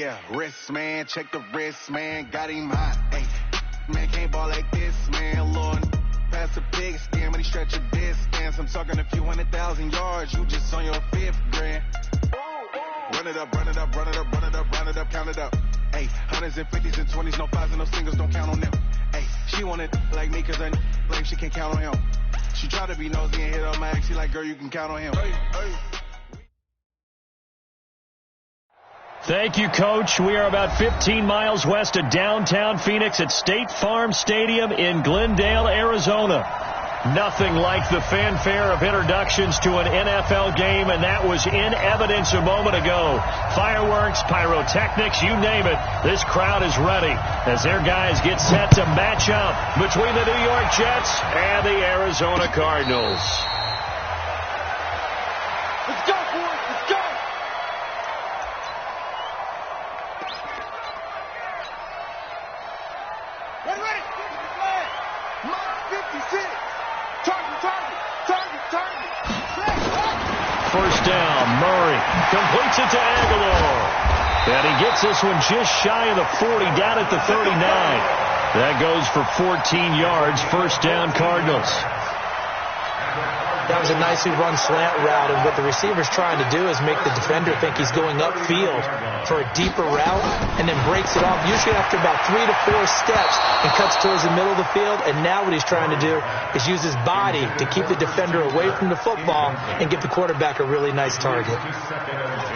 Yeah, wrist, man, check the wrist, man, got him hot. Hey, man, can't ball like this, man, Lord. Pass a pig skin, but he stretch a distance. I'm talking a few 100,000 yards, you just on your 5th grand. Run it up, run it up, run it up, run it up, run it up, count it up. Hey, hundreds and 50s and 20s, no 5s and no singles, don't count on them. Hey, she wanted like me, cause her like she can't count on him. She tried to be nosy and hit on my ex, she like, girl, you can count on him. Hey, hey. Thank you, Coach. We are about 15 miles west of downtown Phoenix at State Farm Stadium in Glendale, Arizona. Nothing like the fanfare of introductions to an NFL game, and that was in evidence a moment ago. Fireworks, pyrotechnics, you name it. This crowd is ready as their guys get set to match up between the New York Jets and the Arizona Cardinals. Let's go, boys. Let's go. Ready. Mark 56. Target. First down, Murray completes it to Aguilar. And he gets this one just shy of the 40, down at the 39. That goes for 14 yards, first down Cardinals. That was a nicely run slant route, and what the receiver's trying to do is make the defender think he's going upfield for a deeper route and then breaks it off, usually after about 3 to 4 steps, and cuts towards the middle of the field. And now what he's trying to do is use his body to keep the defender away from the football and give the quarterback a really nice target.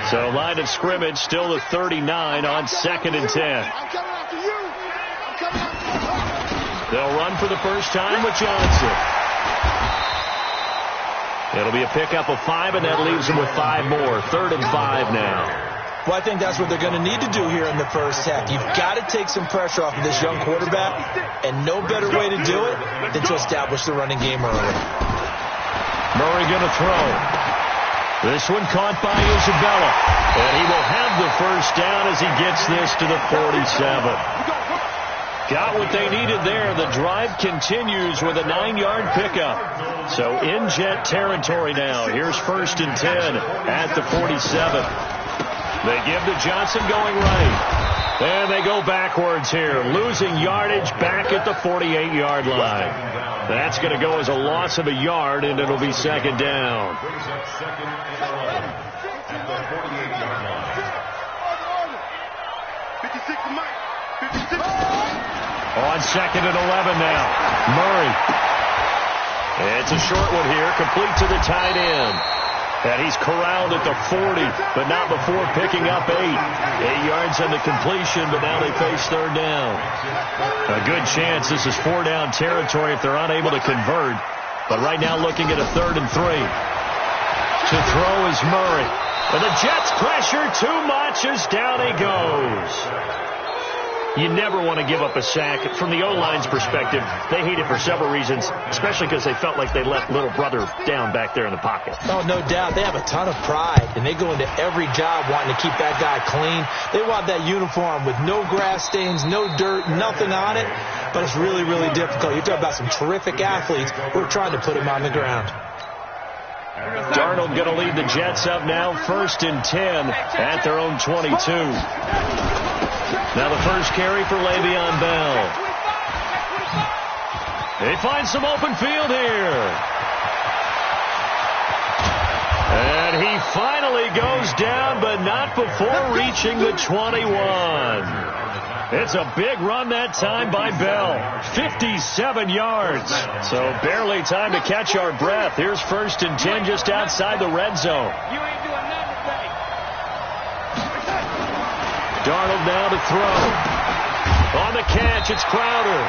So line of scrimmage still the 39 on 2nd and 10. They'll run for the first time with Johnson. It'll be a pickup of 5, and that leaves them with 5 more. 3rd and 5 now. Well, I think that's what they're going to need to do here in the first half. You've got to take some pressure off of this young quarterback, and no better way to do it than to establish the running game early. Murray going to throw. This one caught by Isabella, and he will have the first down as he gets this to the 47. Got what they needed there. The drive continues with a 9-yard pickup. So in Jet territory now. Here's 1st and 10 at the 47. They give to Johnson going right. And they go backwards here, losing yardage back at the 48-yard line. That's going to go as a loss of a yard, and it'll be 2nd down. On 2nd and 11 now. Murray. It's a short one here, complete to the tight end. And he's corralled at the 40, but not before picking up 8. 8 yards on the completion, but now they face 3rd down. A good chance this is 4-down territory if they're unable to convert. But right now looking at a 3rd and 3. To throw is Murray. And the Jets pressure too much as down he goes. You never want to give up a sack. From the O-line's perspective, they hate it for several reasons, especially because they felt like they let little brother down back there in the pocket. Oh, no doubt. They have a ton of pride, and they go into every job wanting to keep that guy clean. They want that uniform with no grass stains, no dirt, nothing on it, but it's really, really difficult. You're talking about some terrific athletes. We're trying to put him on the ground. Darnold going to lead the Jets up now, 1st and 10 at their own 22. Now the first carry for Le'Veon Bell. They find some open field here. And he finally goes down, but not before reaching the 21. It's a big run that time by Bell. 57 yards. So barely time to catch our breath. Here's 1st and 10 just outside the red zone. Darnold now to throw. On the catch, it's Crowder.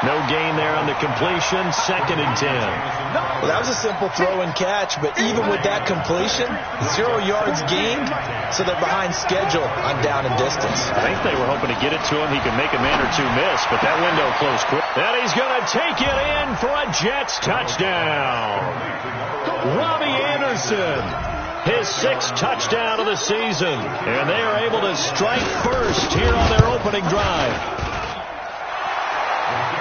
No gain there on the completion. 2nd and 10. Well, that was a simple throw and catch, but even with that completion, 0 yards gained, so they're behind schedule on down and distance. I think they were hoping to get it to him. He could make a man or two miss, but that window closed quick. And he's going to take it in for a Jets touchdown. Robbie Anderson. His 6th touchdown of the season. And they are able to strike first here on their opening drive.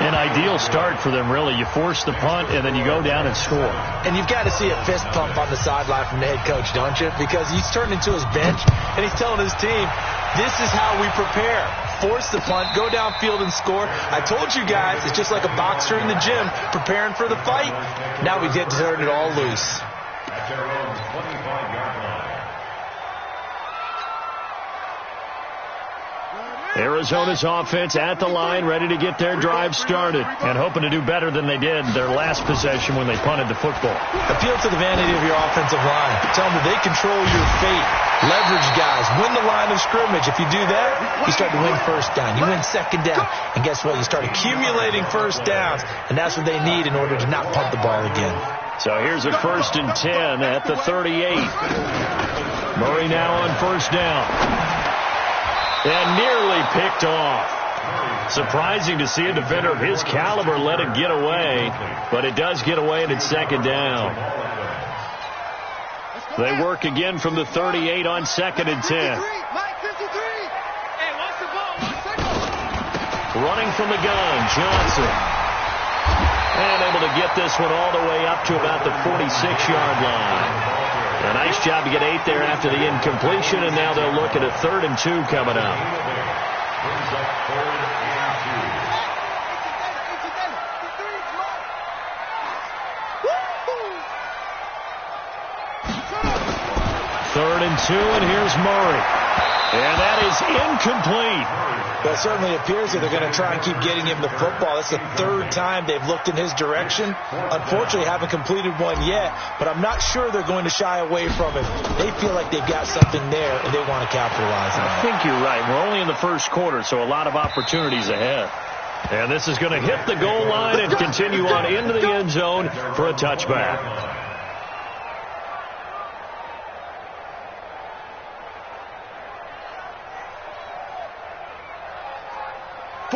An ideal start for them, really. You force the punt, and then you go down and score. And you've got to see a fist pump on the sideline from the head coach, don't you? Because he's turned into his bench, and he's telling his team, this is how we prepare. Force the punt, go downfield and score. I told you guys, it's just like a boxer in the gym preparing for the fight. Now we get to turn it all loose. Arizona's offense at the line, ready to get their drive started, and hoping to do better than they did their last possession when they punted the football. Appeal to the vanity of your offensive line. Tell them that they control your fate. Leverage guys. Win the line of scrimmage. If you do that, you start to win first down. You win second down. And guess what? You start accumulating first downs, and that's what they need in order to not punt the ball again. So here's a 1st and 10 at the 38. Murray now on first down. And nearly picked off. Surprising to see a defender of his caliber let it get away, but it does get away and it's second down. They work again from the 38 on 2nd and 10. Running from the gun, Johnson. And able to get this one all the way up to about the 46-yard line. A nice job to get 8 there after the incompletion, and now they'll look at a 3rd and 2 coming up. Third and 2, and here's Murray. And that is incomplete. But it certainly appears that they're going to try and keep getting him the football. That's the 3rd time they've looked in his direction. Unfortunately, haven't completed one yet, but I'm not sure they're going to shy away from him. They feel like they've got something there, and they want to capitalize on it. I think you're right. We're only in the first quarter, so a lot of opportunities ahead. And this is going to hit the goal line and continue on into the end zone for a touchback.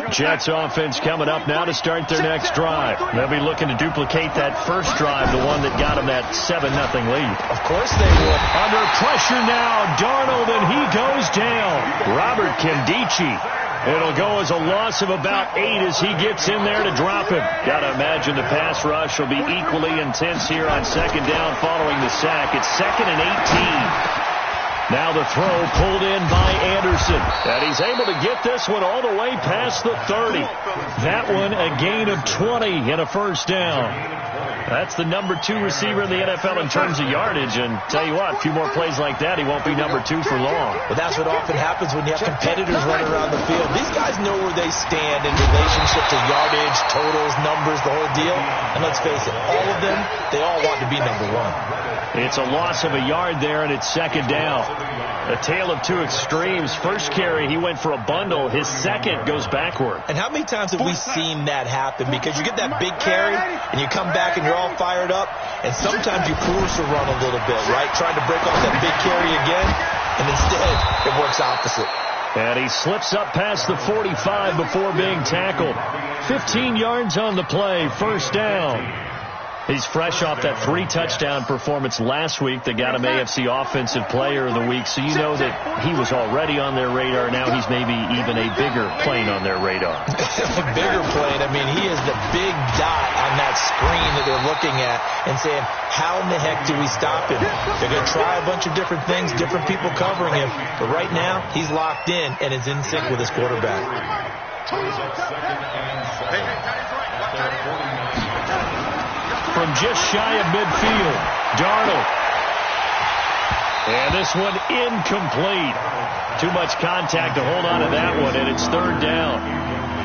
Jets offense coming up now to start their next drive. They'll be looking to duplicate that first drive, the one that got them that 7-0 lead. Of course they would. Under pressure now, Darnold, and he goes down. Robert Kendichi. It'll go as a loss of about 8 as he gets in there to drop him. Got to imagine the pass rush will be equally intense here on second down following the sack. It's 2nd and 18. Now the throw pulled in by Anderson. And he's able to get this one all the way past the 30. That one a gain of 20 and a first down. That's the number 2 receiver in the NFL in terms of yardage. And tell you what, a few more plays like that, he won't be number 2 for long. But that's what often happens when you have competitors running around the field. These guys know where they stand in relationship to yardage, totals, numbers, the whole deal. And let's face it, all of them, they all want to be number 1. It's a loss of a yard there, and it's second down. A tale of two extremes. First carry, he went for a bundle. His second goes backward. And how many times have we seen that happen? Because you get that big carry, and you come back and you're all fired up, and sometimes you force a run a little bit, right? Trying to break off that big carry again, and instead it works opposite. And he slips up past the 45 before being tackled. 15 yards on the play, first down. He's fresh off that 3-touchdown performance last week that got him AFC Offensive Player of the Week, so you know that he was already on their radar. Now he's maybe even a bigger plane on their radar. Bigger plane. I mean, he is the big dot on that screen that they're looking at and saying, how in the heck do we stop him? They're going to try a bunch of different things, different people covering him, but right now he's locked in and is in sync with his quarterback. From just shy of midfield, Darnold. And this one incomplete. Too much contact to hold on to that one, and it's third down.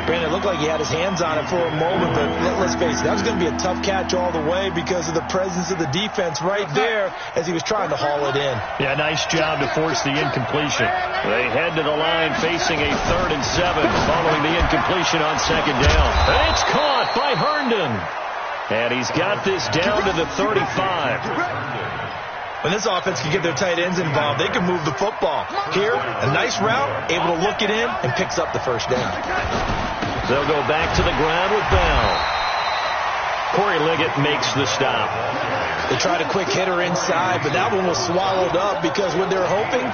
Brandon, it looked like he had his hands on it for a moment, but let's face it, that was going to be a tough catch all the way because of the presence of the defense right there as he was trying to haul it in. Yeah, nice job to force the incompletion. They head to the line facing a 3rd and 7 following the incompletion on second down. And it's caught by Herndon. And he's got this down to the 35. When this offense can get their tight ends involved, they can move the football. Here, a nice route, able to look it in, and picks up the first down. They'll go back to the ground with Bell. Corey Liggett makes the stop. They tried a quick hitter inside, but that one was swallowed up because when they're hoping,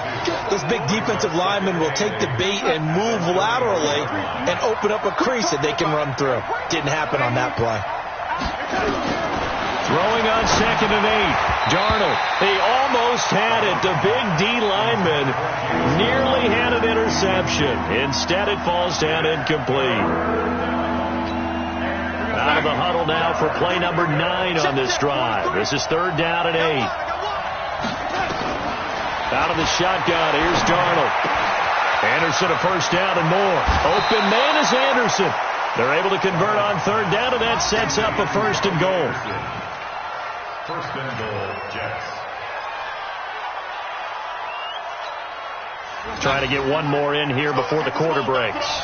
those big defensive linemen will take the bait and move laterally and open up a crease that they can run through. Didn't happen on that play. Throwing on 2nd and 8. Darnold, he almost had it. The big D lineman nearly had an interception. Instead, it falls down incomplete. Out of the huddle now for play number 9 on this drive. This is 3rd down and 8. Out of the shotgun, here's Darnold. Anderson a first down and more. Open man is Anderson. They're able to convert on 3rd down, and that sets up a 1st and goal. 1st and goal, Jets. Trying to get one more in here before the quarter breaks.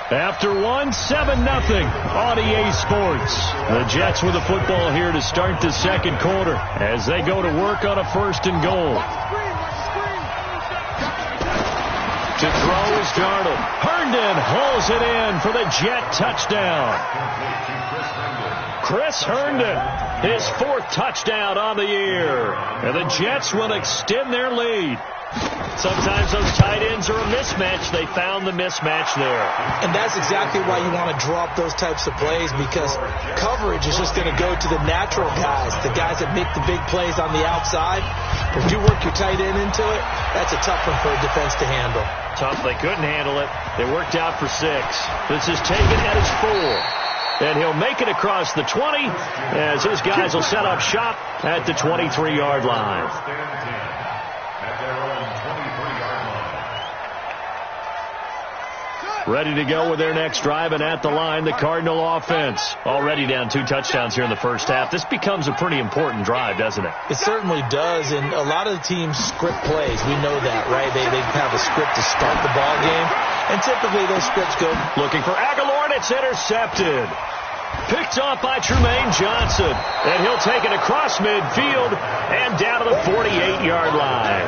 After 1, 7-0 on EA Sports. The Jets with the football here to start the 2nd quarter as they go to work on a 1st and goal. To throw is Darnold. Herndon hauls it in for the Jet touchdown. Chris Herndon, his 4th touchdown on the year. And the Jets will extend their lead. Sometimes those tight ends are a mismatch. They found the mismatch there. And that's exactly why you want to drop those types of plays, because coverage is just going to go to the natural guys, the guys that make the big plays on the outside. If you work your tight end into it, that's a tough one for a defense to handle. Tough. They couldn't handle it. They worked out for 6. This is taken at his 4. And he'll make it across the 20 as his guys will set up shop at the 23-yard line. Ready to go with their next drive, and at the line, the Cardinal offense. Already down 2 touchdowns here in the first half. This becomes a pretty important drive, doesn't it? It certainly does, and a lot of the teams script plays. We know that, right? They have a script to start the ball game, and typically those scripts go. Looking for Aguilar, and it's intercepted. Picked off by Trumaine Johnson, and he'll take it across midfield and down to the 48-yard line.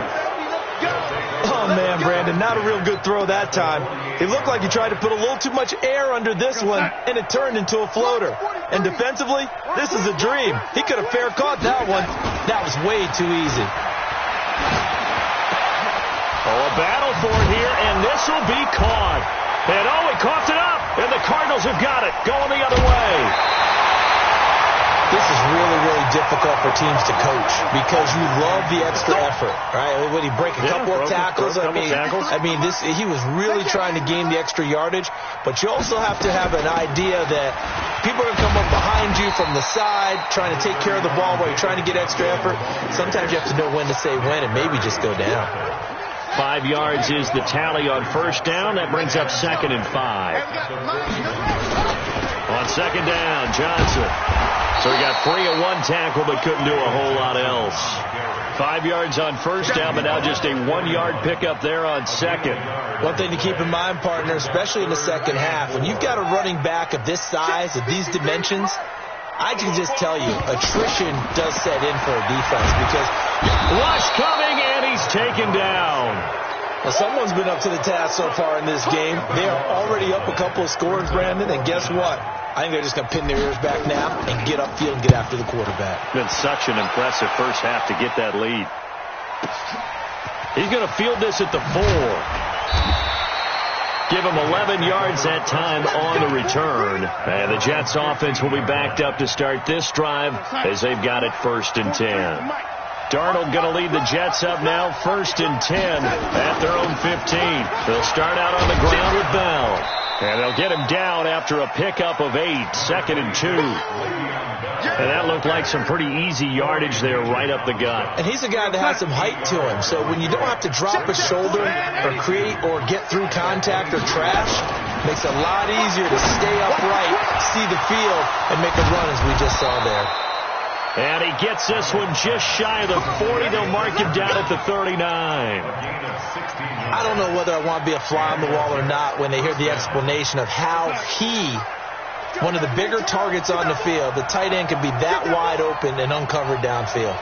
Oh, man, Brandon, not a real good throw that time. It looked like he tried to put a little too much air under this one, and it turned into a floater. And defensively, this is a dream. He could have fair caught that one. That was way too easy. Oh, a battle for it here, and this will be caught. And he coughed it up, and the Cardinals have got it, going the other way. This is really, really difficult for teams to coach because you love the extra effort, right? When he break a couple of tackles, he was really trying to gain the extra yardage, but you also have to have an idea that people are going to come up behind you from the side trying to take care of the ball while you're trying to get extra effort. Sometimes you have to know when to say when and maybe just go down. 5 yards is the tally on 1st down. That brings up 2nd and 5. On 2nd down, Johnson. So he got free of 1 tackle but couldn't do a whole lot else. 5 yards on 1st down, but now just a 1-yard pickup there on 2nd. One thing to keep in mind, partner, especially in the second half, when you've got a running back of this size, of these dimensions, I can just tell you, attrition does set in for a defense because rush coming, and he's taken down. Well, someone's been up to the task so far in this game. They are already up a couple of scores, Brandon, and guess what? I think they're just going to pin their ears back now and get upfield and get after the quarterback. Been such an impressive first half to get that lead. He's going to field this at the 4. Give him 11 yards that time on the return. And the Jets offense will be backed up to start this drive as they've got it 1st and 10. Darnold going to lead the Jets up now 1st and 10 at their own 15. They'll start out on the ground with Bell. And they'll get him down after a pickup of 8, 2nd and 2. And that looked like some pretty easy yardage there right up the gut. And he's a guy that has some height to him. So when you don't have to drop a shoulder or create or get through contact or trash, it makes it a lot easier to stay upright, see the field, and make a run as we just saw there. And he gets this one just shy of the 40. They'll mark him down at the 39. I don't know whether I want to be a fly on the wall or not when they hear the explanation of how one of the bigger targets on the field, the tight end, can be that wide open and uncovered downfield.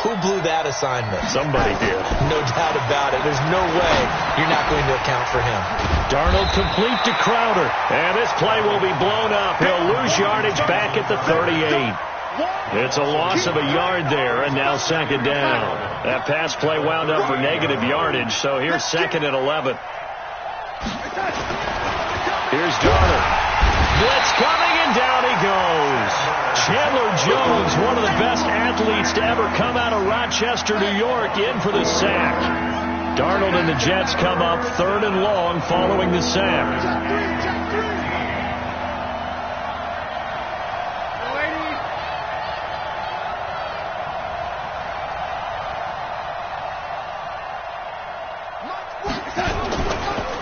Who blew that assignment? Somebody did. No doubt about it. There's no way you're not going to account for him. Darnold complete to Crowder. And this play will be blown up. He'll lose yardage back at the 38. It's a loss of a yard there, and now second down. That pass play wound up for negative yardage, so here's second and 11. Here's Darnold. Blitz coming, and down he goes. Chandler Jones, one of the best athletes to ever come out of Rochester, New York, in for the sack. Darnold and the Jets come up third and long following the sack.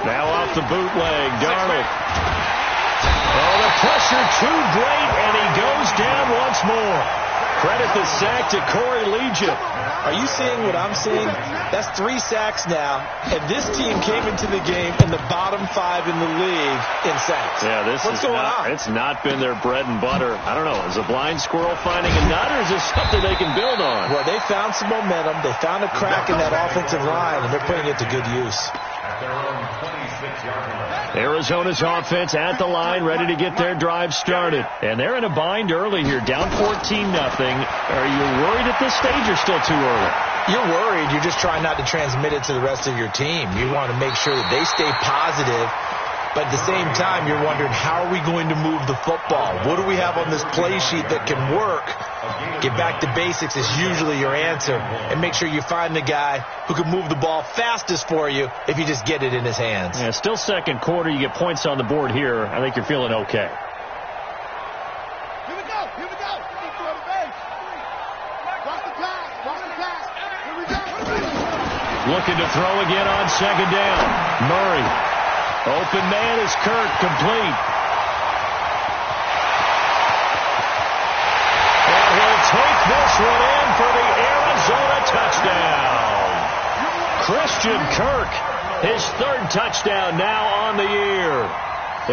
Now off the bootleg, Darnold. Oh, the pressure too great, and he goes down once more. Credit the sack to Corey Liuget. Are you seeing what I'm seeing? That's 3 sacks now, and this team came into the game in the bottom 5 in the league in sacks. Yeah, What's going on? It's not been their bread and butter. I don't know. Is a blind squirrel finding a nut, or is this something they can build on? Well, they found some momentum. They found a crack in that offensive line, and they're putting it to good use. Arizona's offense at the line, ready to get their drive started. And they're in a bind early here, down 14-0. Are you worried at this stage or still too early? You're worried. You're just trying not to transmit it to the rest of your team. You want to make sure that they stay positive. But at the same time, you're wondering, how are we going to move the football? What do we have on this play sheet that can work? Get back to basics is usually your answer. And make sure you find the guy who can move the ball fastest for you if you just get it in his hands. Yeah, still second quarter. You get points on the board here. I think you're feeling okay. Here we go. Here we go. Throw the base. Watch the pass. Watch the pass. Here we go. Looking to throw again on second down. Murray. Open man is Kirk, complete. And he'll take this one in for the Arizona touchdown. Christian Kirk, his 3rd touchdown now on the year,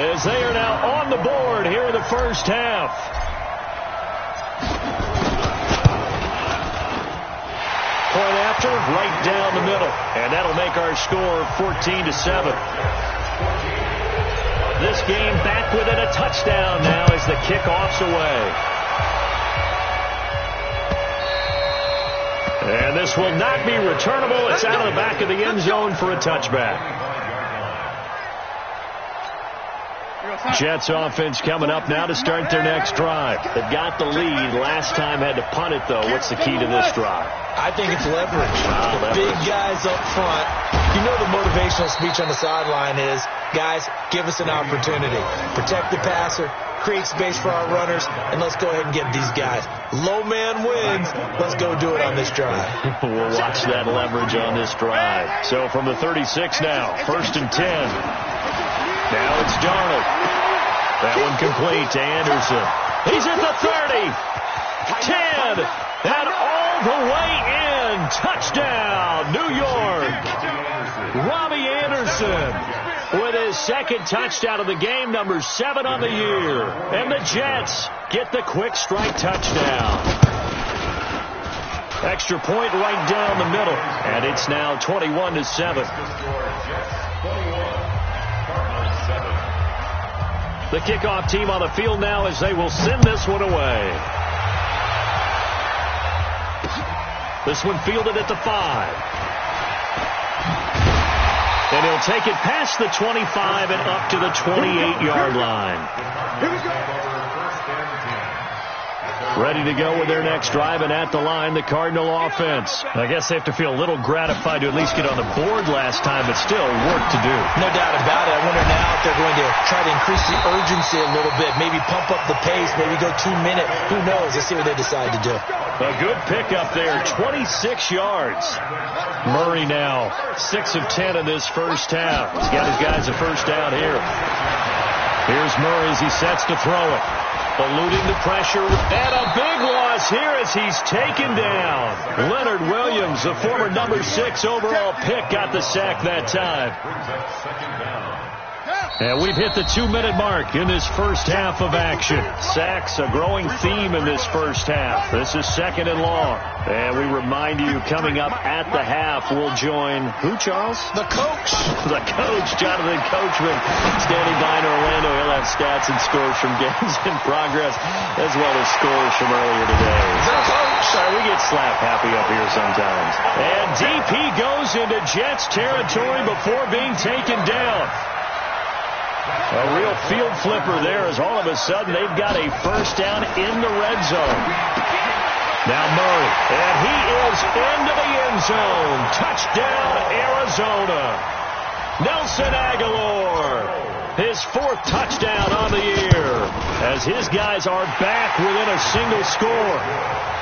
as they are now on the board here in the first half. Point after, right down the middle. And that'll make our score 14-7. This game back within a touchdown now as the kickoff's away. And this will not be returnable. It's out of the back of the end zone for a touchback. Jets offense coming up now to start their next drive. They've got the lead. Last time had to punt it, though. What's the key to this drive? I think it's leverage. The big guys up front. You know the motivational speech on the sideline is, guys, give us an opportunity. Protect the passer, create space for our runners, and let's go ahead and get these guys. Low man wins. Let's go do it on this drive. We'll watch that leverage on this drive. So from the 36 now, 1st and 10. Now it's Darnold. That one complete to Anderson. He's at the 30. 10. And all the way in. Touchdown, New York. Robbie Anderson with his 2nd touchdown of the game, number 7 on the year. And the Jets get the quick strike touchdown. Extra point right down the middle. And it's now 21-7. The kickoff team on the field now as they will send this one away. This one fielded at the 5. And he'll take it past the 25 and up to the 28-yard line. Here we go. Ready to go with their next drive, and at the line, the Cardinal offense. I guess they have to feel a little gratified to at least get on the board last time, but still work to do. No doubt about it. I wonder now if they're going to try to increase the urgency a little bit, maybe pump up the pace, maybe go 2-minute. Who knows? Let's see what they decide to do. A good pickup there, 26 yards. Murray now 6 of 10 in this first half. He's got his guys a first down here. Here's Murray as he sets to throw it. Eluding the pressure, and a big loss here as he's taken down. Leonard Williams, the former number 6 overall pick, got the sack that time. And we've hit the 2-minute mark in this first half of action. Sacks, a growing theme in this first half. This is 2nd and long. And we remind you, coming up at the half, we'll join who, Charles? The coach. The coach, Jonathan Coachman, standing by in Orlando. He'll have stats and scores from games in progress, as well as scores from earlier today. The coach. Sorry, we get slap happy up here sometimes. And DP goes into Jets territory before being taken down. A real field flipper there, as all of a sudden they've got a first down in the red zone. Now Murray, and he is into the end zone. Touchdown, Arizona. Nelson Agholor, his 4th touchdown on the year, as his guys are back within a single score.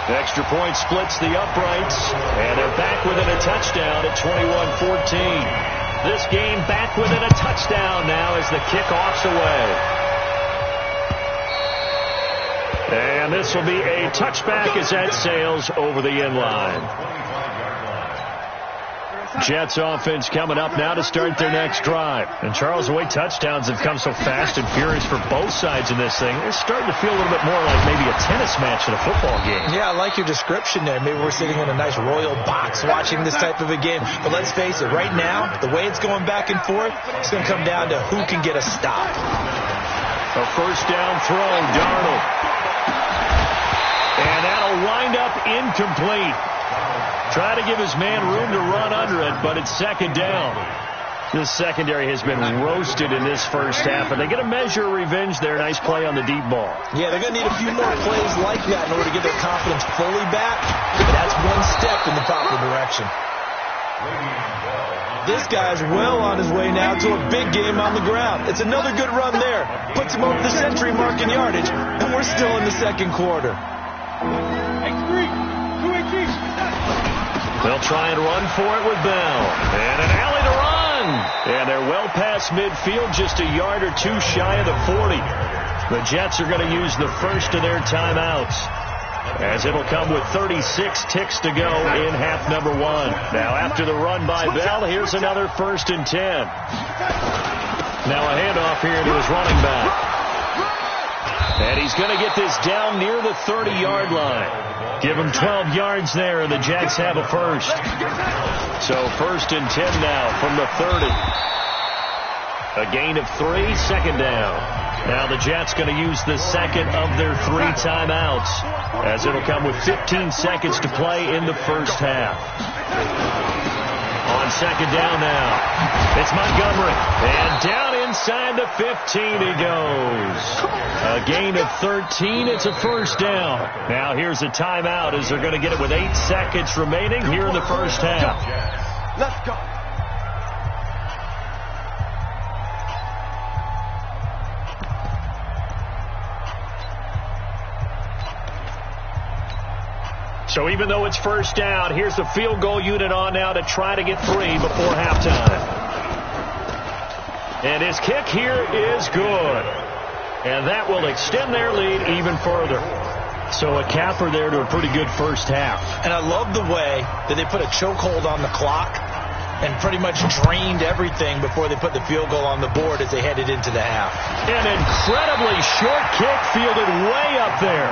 The extra point splits the uprights, and they're back within a touchdown at 21-14. This game back within a touchdown now as the kickoff's away. And this will be a touchback as that sails over the end line. Jets offense coming up now to start their next drive. And Charles, the way touchdowns have come so fast and furious for both sides in this thing, it's starting to feel a little bit more like maybe a tennis match than a football game. Yeah, I like your description there. Maybe we're sitting in a nice royal box watching this type of a game. But let's face it, right now, the way it's going back and forth, it's going to come down to who can get a stop. A first down throw, Darnold. And that'll wind up incomplete. Try to give his man room to run under it, but it's 2nd down. This secondary has been roasted in this first half, and they get a measure of revenge there. Nice play on the deep ball. Yeah, they're going to need a few more plays like that in order to get their confidence fully back. But that's one step in the proper direction. This guy's well on his way now to a big game on the ground. It's another good run there. Puts him over the century mark in yardage, and we're still in the 2nd quarter. They'll try and run for it with Bell. And an alley to run. And they're well past midfield, just a yard or two shy of the 40. The Jets are going to use the first of their timeouts, as it'll come with 36 ticks to go in half number 1. Now after the run by Bell, here's another 1st and 10. Now a handoff here to his running back. And he's going to get this down near the 30-yard line. Give him 12 yards there, and the Jets have a first. So 1st and 10 now from the 30. A gain of 3, 2nd down. Now the Jets going to use the 2nd of their 3 timeouts, as it'll come with 15 seconds to play in the first half. On 2nd down now, it's Montgomery, and down inside the 15 he goes. A gain of 13, it's a first down. Now here's a timeout, as they're going to get it with 8 seconds remaining here in the first half. Let's go. So even though it's first down, here's the field goal unit on now to try to get 3 before halftime. And his kick here is good. And that will extend their lead even further. So a capper there to a pretty good first half. And I love the way that they put a chokehold on the clock and pretty much drained everything before they put the field goal on the board as they headed into the half. An incredibly short kick fielded way up there.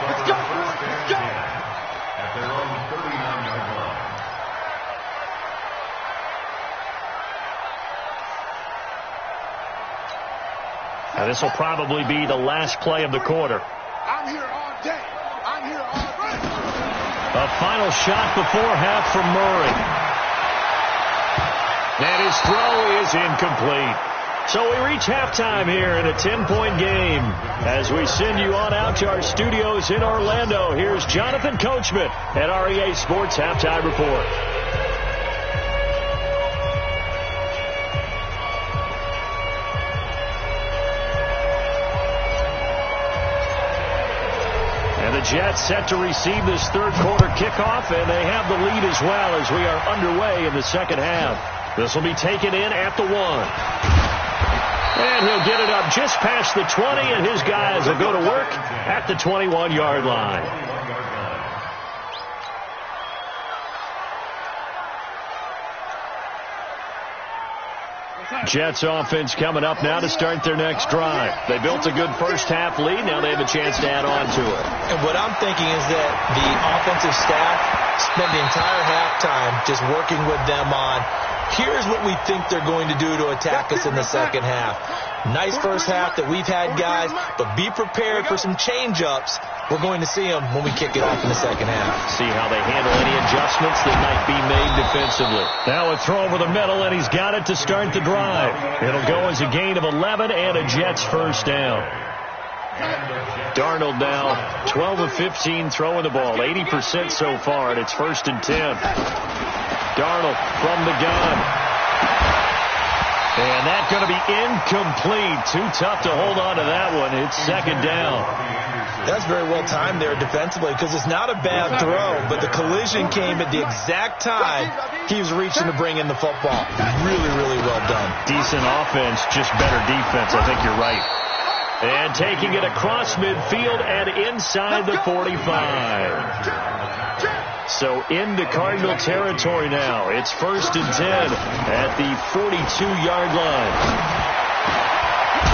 Let's go. Let's go. At their own 39-yard line. Now this will probably be the last play of the quarter. I'm here all day. I'm here all day. A final shot before half from Murray. And his throw is incomplete. So we reach halftime here in a 10-point game. As we send you on out to our studios in Orlando, here's Jonathan Coachman at REA Sports Halftime Report. And the Jets set to receive this third quarter kickoff, and they have the lead as well as we are underway in the second half. This will be taken in at the 1. And he'll get it up just past the 20, and his guys will go to work at the 21-yard line. Jets offense coming up now to start their next drive. They built a good first-half lead. Now they have a chance to add on to it. And what I'm thinking is that the offensive staff spent the entire halftime just working with them on, here's what we think they're going to do to attack us in the second half. Nice first half that we've had, guys, but be prepared for some change-ups. We're going to see them when we kick it off in the second half. See how they handle any adjustments that might be made defensively. Now a throw over the middle, and he's got it to start the drive. It'll go as a gain of 11 and a Jets first down. Darnold now 12 of 15 throwing the ball, 80% so far, and it's 1st and 10. Darnold from the gun. And that's going to be incomplete. Too tough to hold on to that one. It's 2nd down. That's very well timed there defensively because it's not a bad throw, but the collision came at the exact time he was reaching to bring in the football. Really, really well done. Decent offense, just better defense. I think you're right. And taking it across midfield and inside the 45. So into Cardinal territory now. It's 1st and 10 at the 42-yard line.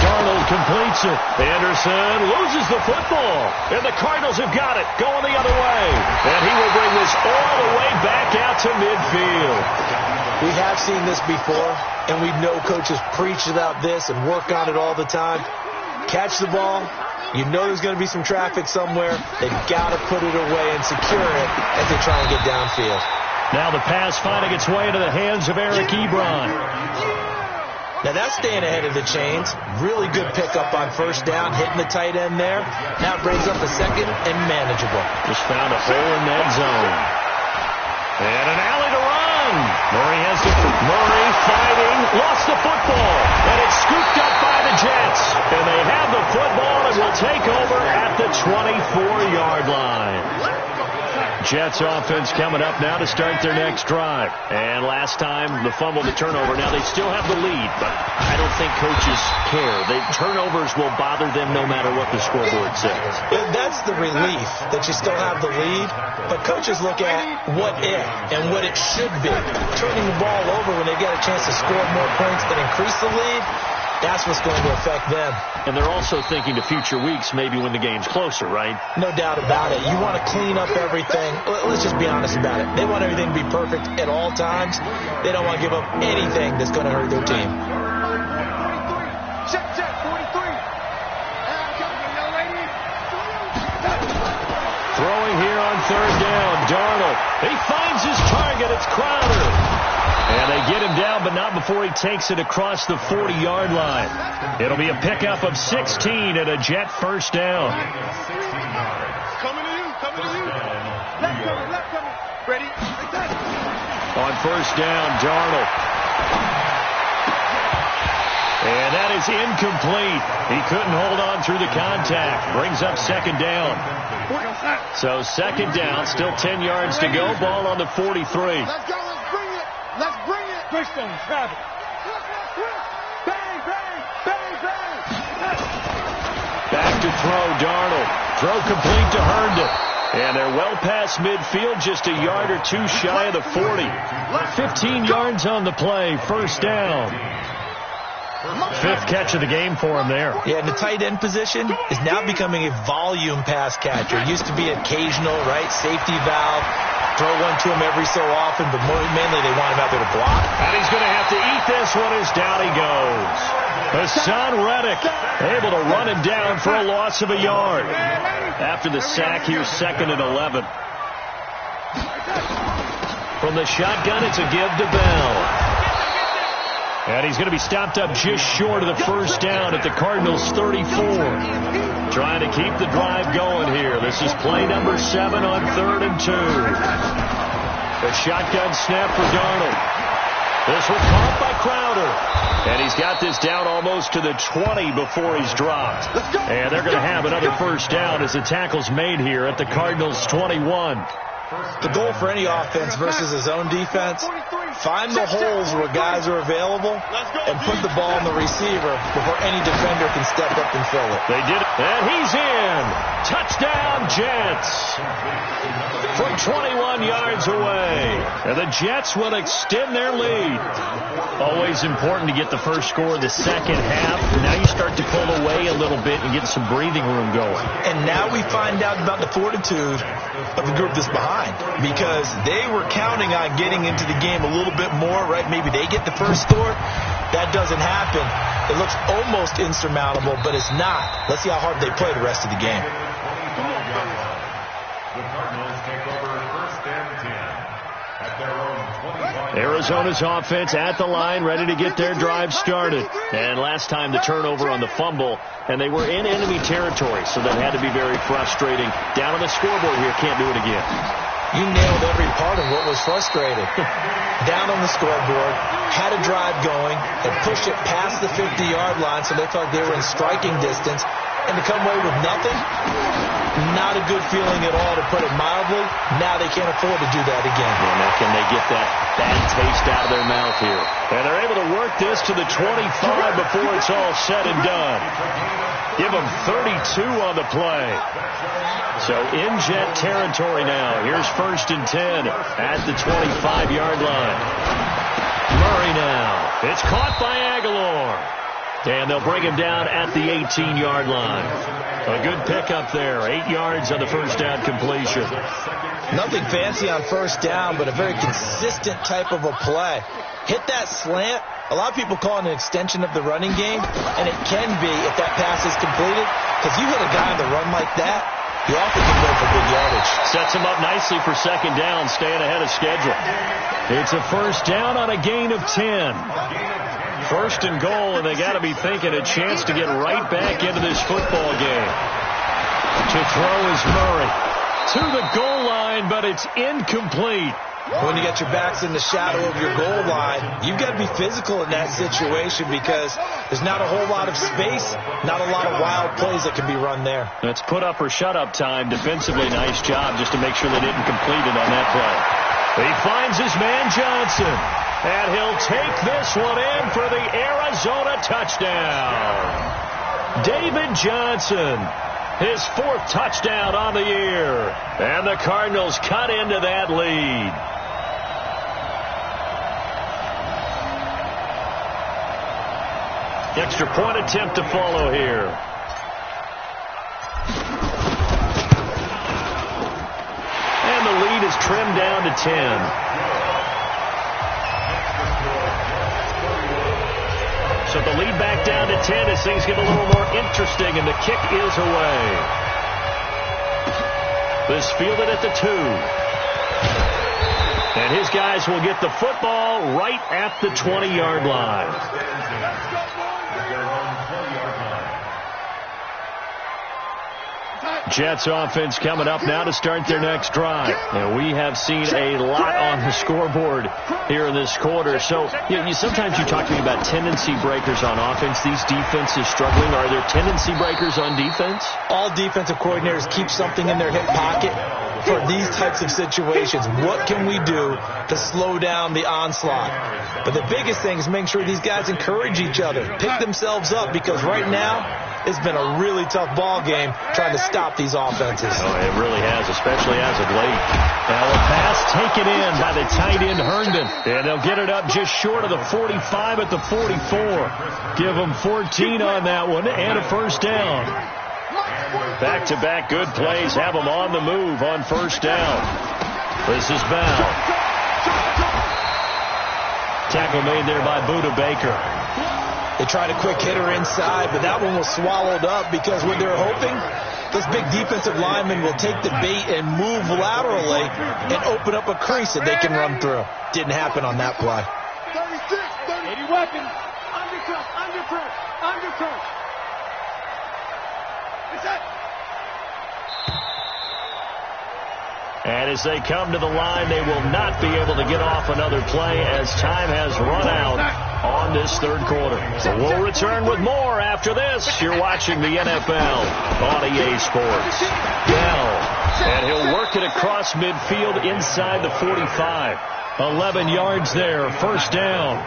Darnold completes it. Anderson loses the football. And the Cardinals have got it. Going the other way. And he will bring this all the way back out to midfield. We have seen this before, and we know coaches preach about this and work on it all the time. Catch the ball. You know there's going to be some traffic somewhere. They've got to put it away and secure it as they try and get downfield. Now the pass finding its way into the hands of Eric Ebron. Now that's staying ahead of the chains. Really good pickup on first down, hitting the tight end there. Now it brings up a second and manageable. Just found a hole in that zone. And an alley to run. Murray has the Murray fighting, lost the football, and it's scooped up by the Jets. And they have the football and will take over at the 24-yard line. Jets offense coming up now to start their next drive. And last time, the fumble, the turnover. Now they still have the lead, but I don't think coaches care. The turnovers will bother them no matter what the scoreboard says. That's the relief that you still have the lead, but coaches look at what if and what it should be. Turning the ball over when they get a chance to score more points and increase the lead, that's what's going to affect them. And they're also thinking to future weeks, maybe when the game's closer, right? No doubt about it. You want to clean up everything. Let's just be honest about it. They want everything to be perfect at all times. They don't want to give up anything that's going to hurt their team. Check, 43. Throwing here on 3rd down. Darnold. He finds his target. It's Crowder. And they get him down, but not before he takes it across the 40-yard line. It'll be a pickup of 16 and a Jet first down. Coming to you. Left coming. Ready? On first down, Darnold. And that is incomplete. He couldn't hold on through the contact. Brings up 2nd down. So 2nd down, still 10 yards to go. Ball on the 43. Let's go. Let's bring it. Christian, grab it. Bang, bang, bang, bang. Back to throw, Darnold. Throw complete to Herndon. And they're well past midfield, just a yard or two shy of the 40. 15 yards on the play, first down. 5th catch of the game for him there. Yeah, and the tight end position is now becoming a volume pass catcher. It used to be occasional, right? Safety valve. Throw one to him every so often, but mainly they want him out there to block. And he's going to have to eat this one as down he goes. Hassan Reddick able to run him down for a loss of a yard. After the sack, here's 2nd and 11. From the shotgun, it's a give to Bell. And he's going to be stopped up just short of the first down at the Cardinals' 34. Trying to keep the drive going here. This is play number 7 on 3rd and 2. The shotgun snap for Darnold. This was caught by Crowder. And he's got this down almost to the 20 before he's dropped. And they're going to have another first down as the tackle's made here at the Cardinals' 21. The goal for any offense versus his own defense, find the holes where guys are available and put the ball in the receiver before any defender can step up and fill it. They did it, and he's in. Touchdown, Jets. From 21 yards away. And the Jets will extend their lead. Always important to get the first score of the second half. Now you start to pull away a little bit and get some breathing room going. And now we find out about the fortitude of the group that's behind, because they were counting on getting into the game a little bit more, right? Maybe they get the first score. That doesn't happen. It looks almost insurmountable, but it's not. Let's see how hard they play the rest of the game. The Cardinals take over first and 10 at their own 25. Arizona's offense at the line, ready to get their drive started. And last time the turnover on the fumble, and they were in enemy territory, so that had to be very frustrating. Down on the scoreboard here, can't do it again. You nailed every part of what was frustrating. Down on the scoreboard, had a drive going, and pushed it past the 50-yard line, so they thought they were in striking distance. And to come away with nothing, not a good feeling at all, to put it mildly. Now they can't afford to do that again. And now can they get that bad taste out of their mouth here? And they're able to work this to the 25 before it's all said and done. Give them 32 on the play. So in Jet territory now. Here's first and 10 at the 25-yard line. Murray now. It's caught by Aguilar. And they'll bring him down at the 18-yard line. A good pickup there. 8 yards on the first down completion. Nothing fancy on first down, but a very consistent type of a play. Hit that slant. A lot of people call it an extension of the running game, and it can be if that pass is completed, because you hit a guy on the run like that, you often can go for big yardage. Sets him up nicely for second down, staying ahead of schedule. It's a first down on a gain of 10. First and goal, and they got to be thinking a chance to get right back into this football game. To throw is Murray. To the goal line, but it's incomplete. When you got your backs in the shadow of your goal line, you've got to be physical in that situation, because there's not a whole lot of space, not a lot of wild plays that can be run there. That's put up or shut up time. Defensively, nice job just to make sure they didn't complete it on that play. He finds his man Johnson, and he'll take this one in for the Arizona touchdown. David Johnson, his 4th touchdown on the year, and the Cardinals cut into that lead. Extra point attempt to follow here. And the lead is trimmed down to 10. So the lead back down to 10 as things get a little more interesting, and the kick is away. This fielded at the 2. And his guys will get the football right at the 20-yard line. Jets offense coming up now to start their next drive. And we have seen a lot on the scoreboard here in this quarter. So sometimes you talk to me about tendency breakers on offense. These defenses struggling. Are there tendency breakers on defense? All defensive coordinators keep something in their hip pocket for these types of situations. What can we do to slow down the onslaught? But the biggest thing is making sure these guys encourage each other, pick themselves up, because right now it's been a really tough ball game trying to stop these offenses. Oh, it really has, especially as of late. Now a pass taken in by the tight end Herndon, and they'll get it up just short of the 45 at the 44. Give them 14 on that one and a first down. Back-to-back good plays have them on the move on first down. This is Bell. Tackle made there by Budda Baker. They tried a quick hitter inside, but that one was swallowed up, because what they're hoping, those big defensive linemen will take the bait and move laterally and open up a crease that they can run through. Didn't happen on that play. 80 weapons. Undercut. And as they come to the line, they will not be able to get off another play as time has run out on this third quarter. So we'll return with more after this. You're watching the NFL on EA Sports. Bell, and he'll work it across midfield inside the 45. 11 yards there, first down.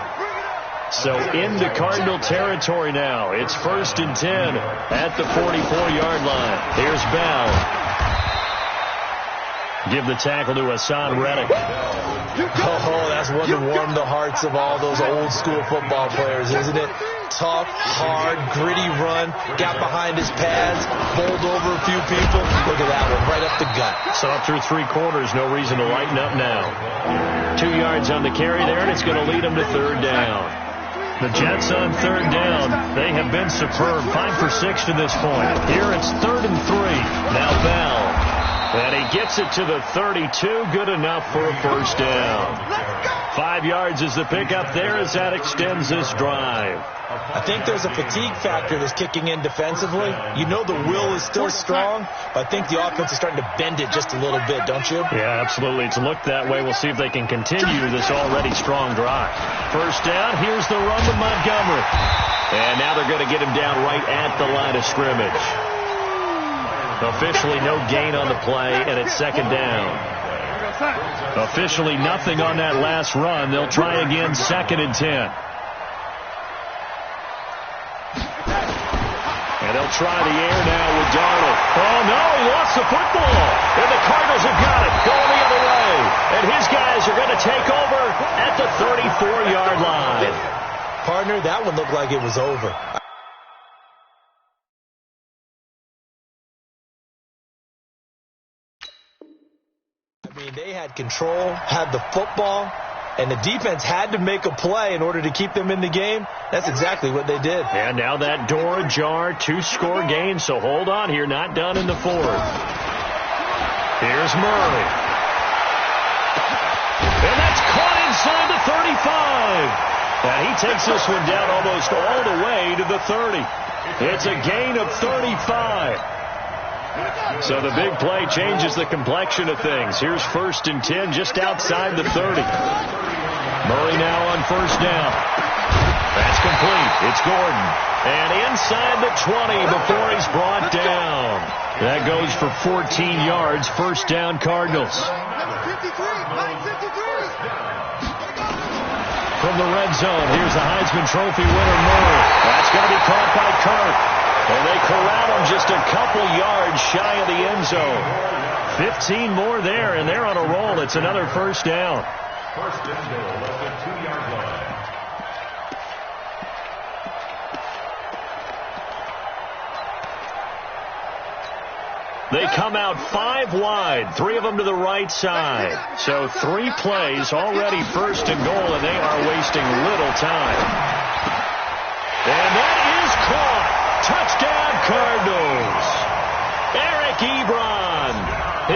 So into Cardinal territory now. It's first and 10 at the 44-yard line. Here's Bell. Give the tackle to Hassan Reddick. Oh, that's one to warm the hearts of all those old school football players, isn't it? Tough, hard, gritty run, got behind his pads, bowled over a few people. Look at that one, right up the gut. So up through 3 quarters, no reason to lighten up now. 2 yards on the carry there, and it's going to lead them to 3rd down. The Jets on 3rd down. They have been superb, 5 for 6 to this point. Here it's 3rd and 3. Now Bell. And he gets it to the 32. Good enough for a 1st down. 5 yards is the pickup there as that extends this drive. I think there's a fatigue factor that's kicking in defensively. You know the will is still strong, but I think the offense is starting to bend it just a little bit, don't you? Yeah, absolutely. It's looked that way. We'll see if they can continue this already strong drive. 1st down. Here's the run to Montgomery. And now they're going to get him down right at the line of scrimmage. Officially no gain on the play, and it's 2nd down. Officially nothing on that last run. They'll try again, 2nd and 10. And they'll try the air now with Darnold. Oh, no, he lost the football. And the Cardinals have got it, going the other way. And his guys are going to take over at the 34-yard line. Partner, that one looked like it was over. I mean, they had control, had the football, and the defense had to make a play in order to keep them in the game. That's exactly what they did. And now that door ajar, 2-score game, so hold on here, not done in the 4th. Here's Murray. And that's caught inside the 35. And he takes this one down almost all the way to the 30. It's a gain of 35. So the big play changes the complexion of things. Here's 1st and 10 just outside the 30. Murray now on 1st down. That's complete. It's Gordon. And inside the 20 before he's brought down. That goes for 14 yards. 1st down, Cardinals. From the red zone, here's the Heisman Trophy winner, Murray. That's going to be caught by Kirk. And they corral him just a couple yards shy of the end zone. 15 more there, and they're on a roll. It's another 1st down. 1st and goal at the 2-yard line. They come out 5 wide, 3 of them to the right side. So 3 plays already 1st and goal, and they are wasting little time. And that is caught. Touchdown, Cardinals. Eric Ebron,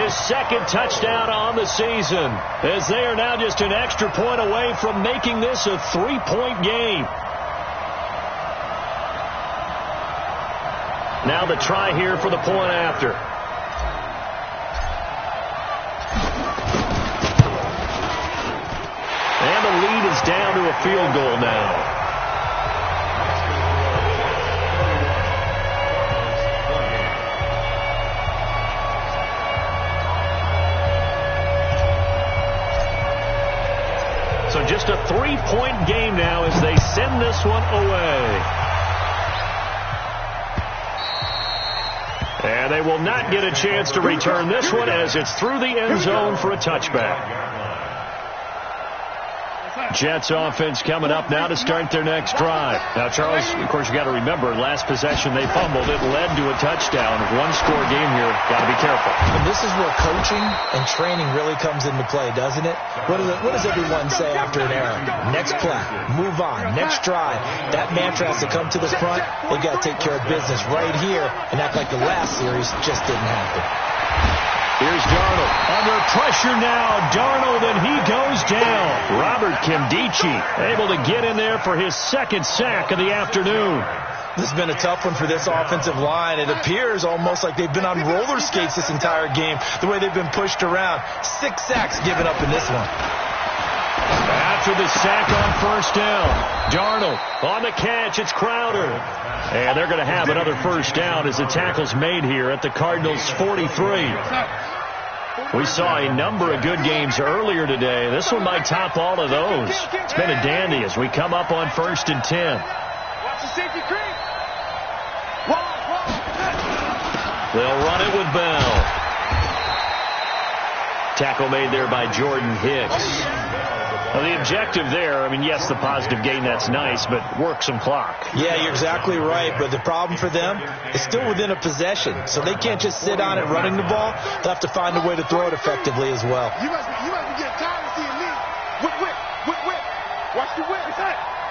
his 2nd touchdown on the season, as they are now just an extra point away from making this a 3-point game. Now the try here for the point after. And the lead is down to a field goal now. So just a 3-point game now as they send this one away. And they will not get a chance to return this one as it's through the end zone for a touchback. Jets offense coming up now to start their next drive. Now, Charles, of course, you got to remember, last possession they fumbled. It led to a touchdown. 1-score game here. Got to be careful. And this is where coaching and training really comes into play, doesn't it? What does everyone say after an error? Next play, move on, next drive. That mantra has to come to the front. They got to take care of business right here and act like the last series just didn't happen. Here's Darnold. Under pressure now. Darnold, and he goes down. Robert Kimdichie able to get in there for his 2nd sack of the afternoon. This has been a tough one for this offensive line. It appears almost like they've been on roller skates this entire game, the way they've been pushed around. 6 sacks given up in this one. After the sack on 1st down, Darnold on the catch. It's Crowder. And they're going to have another 1st down as the tackle's made here at the Cardinals' 43. We saw a number of good games earlier today. This one might top all of those. It's been a dandy as we come up on 1st and 10. They'll run it with Bell. Tackle made there by Jordan Hicks. Well, the objective there, I mean, yes, the positive gain, that's nice, but work some clock. Yeah, you're exactly right, but the problem for them is still within a possession, so they can't just sit on it running the ball. They'll have to find a way to throw it effectively as well. You must be getting tired of seeing me. Whip. Watch the whip.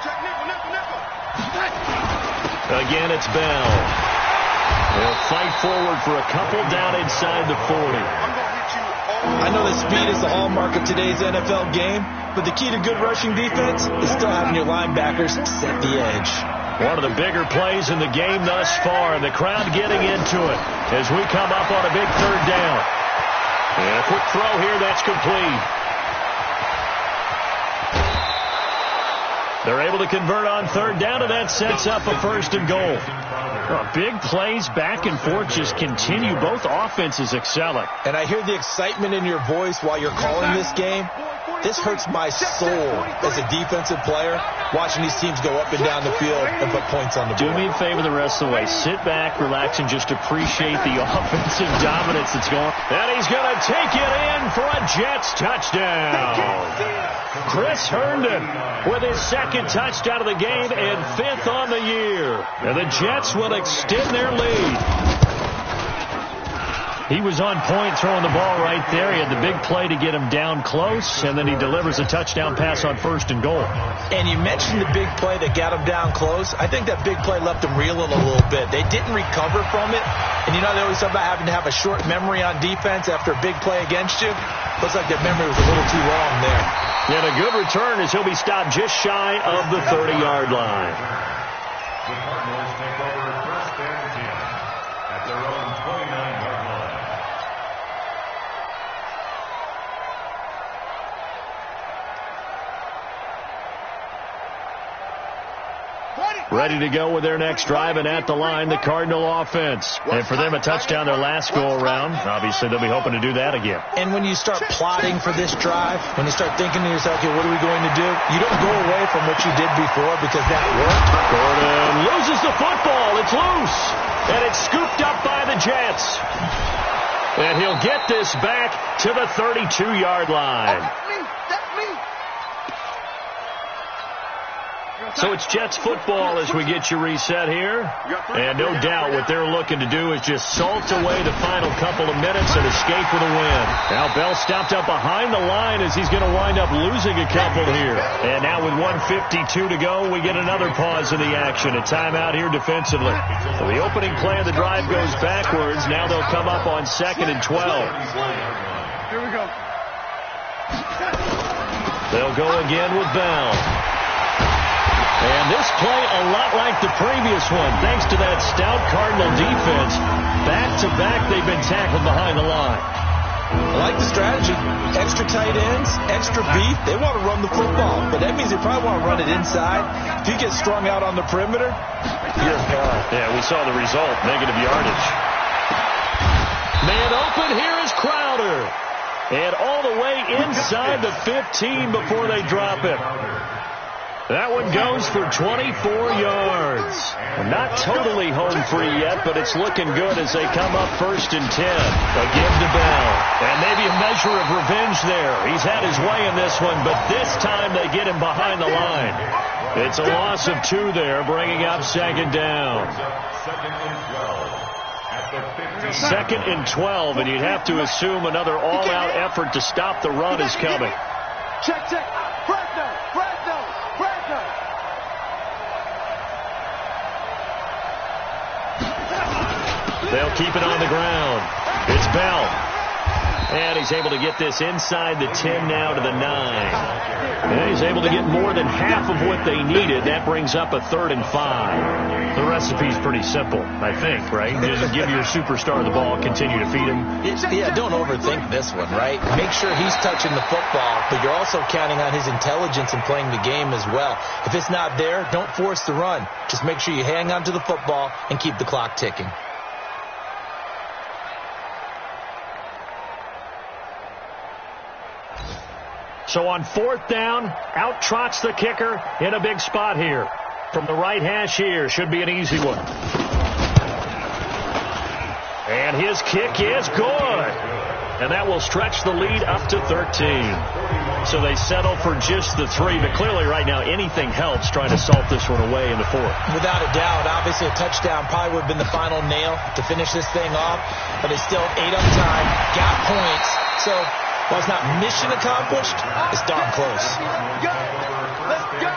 Check nickel. Again, it's Bell. They'll fight forward for a couple down inside the 40. I'm going to hit you all. I know that speed is the hallmark of today's NFL game, but the key to good rushing defense is still having your linebackers set the edge. One of the bigger plays in the game thus far, and the crowd getting into it as we come up on a big third down. And a quick throw here, that's complete. They're able to convert on third down, and that sets up a 1st and goal. Well, big plays back and forth just continue. Both offenses excelling. And I hear the excitement in your voice while you're calling this game. This hurts my soul as a defensive player, watching these teams go up and down the field and put points on the board. Do me a favor the rest of the way. Sit back, relax, and just appreciate the offensive dominance that's going. And he's going to take it in for a Jets touchdown. Chris Herndon with his 2nd touchdown of the game and 5th on the year. And the Jets will extend their lead. He was on point throwing the ball right there. He had the big play to get him down close, and then he delivers a touchdown pass on 1st and goal. And you mentioned the big play that got him down close. I think that big play left him reeling a little bit. They didn't recover from it. And you know, they always talk about having to have a short memory on defense after a big play against you. Looks like that memory was a little too long there. And a good return as he'll be stopped just shy of the 30-yard line. The Cardinals take over 1st and 10 at their own 29-yard line. Ready to go with their next drive, and at the line, the Cardinal offense. And for them, a touchdown their last go-around. Obviously, they'll be hoping to do that again. And when you start plotting for this drive, when you start thinking to yourself, okay, what are we going to do? You don't go away from what you did before because that worked. Gordon loses the football. It's loose. And it's scooped up by the Jets. And he'll get this back to the 32-yard line. That's me. So it's Jets football as we get you reset here. And no doubt what they're looking to do is just salt away the final couple of minutes and escape with a win. Now Bell stopped up behind the line as he's going to wind up losing a couple here. And now with 1:52 to go, we get another pause in the action. A timeout here defensively. So the opening play of the drive goes backwards. Now they'll come up on 2nd and 12. Here we go. They'll go again with Bell. And this play a lot like the previous one, thanks to that stout Cardinal defense. Back-to-back, they've been tackled behind the line. I like the strategy. Extra tight ends, extra beef. They want to run the football, but that means they probably want to run it inside. If you get strung out on the perimeter, you're in peril. Yeah, we saw the result, negative yardage. Man open, here is Crowder. And all the way inside the 15 before they drop it. That one goes for 24 yards. Not totally home free yet, but it's looking good as they come up 1st and 10. Again to Bell. And maybe a measure of revenge there. He's had his way in this one, but this time they get him behind the line. It's a loss of 2 there, bringing up 2nd down. 2nd and 12, and you'd have to assume another all-out effort to stop the run is coming. Check. Fresno. They'll keep it on the ground. It's Bell. And he's able to get this inside the 10 now to the 9. And he's able to get more than half of what they needed. That brings up a 3rd and 5. The recipe's pretty simple, I think, right? Just give your superstar the ball, continue to feed him. Yeah, don't overthink this one, right? Make sure he's touching the football, but you're also counting on his intelligence in playing the game as well. If it's not there, don't force the run. Just make sure you hang on to the football and keep the clock ticking. So on 4th down, out trots the kicker in a big spot here. From the right hash here, should be an easy one. And his kick is good. And that will stretch the lead up to 13. So they settle for just the 3. But clearly right now anything helps trying to salt this one away in the 4th. Without a doubt. Obviously a touchdown probably would have been the final nail to finish this thing off. But they still ate up time, got points. So while it's not mission accomplished, it's darn close. Let's go.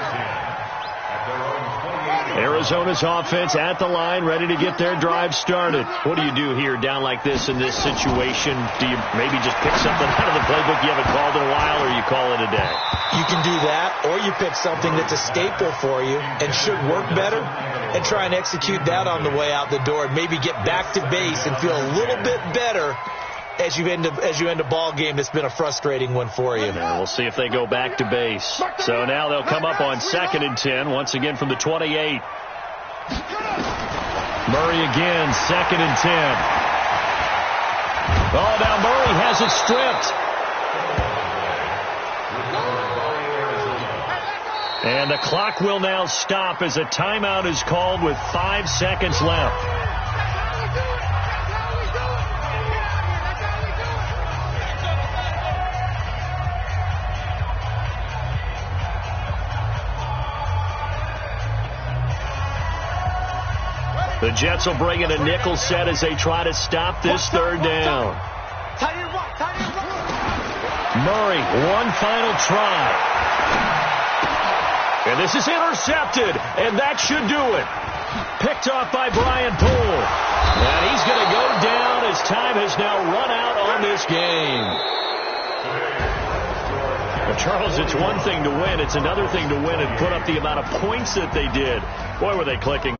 Arizona's offense at the line, ready to get their drive started. What do you do here down like this in this situation? Do you maybe just pick something out of the playbook you haven't called in a while, or you call it a day? You can do that, or you pick something that's a staple for you and should work better and try and execute that on the way out the door and maybe get back to base and feel a little bit better as you end a ball game that's been a frustrating one for you. And we'll see if they go back to base. So now they'll come up on 2nd and 10, once again from the 28. Murray again, 2nd and 10. Oh, now Murray has it stripped. And the clock will now stop as a timeout is called with 5 seconds left. The Jets will bring in a nickel set as they try to stop this 3rd down. Murray, one final try. And this is intercepted, and that should do it. Picked off by Brian Poole. And he's going to go down as time has now run out on this game. Well, Charles, it's one thing to win. It's another thing to win and put up the amount of points that they did. Boy, were they clicking.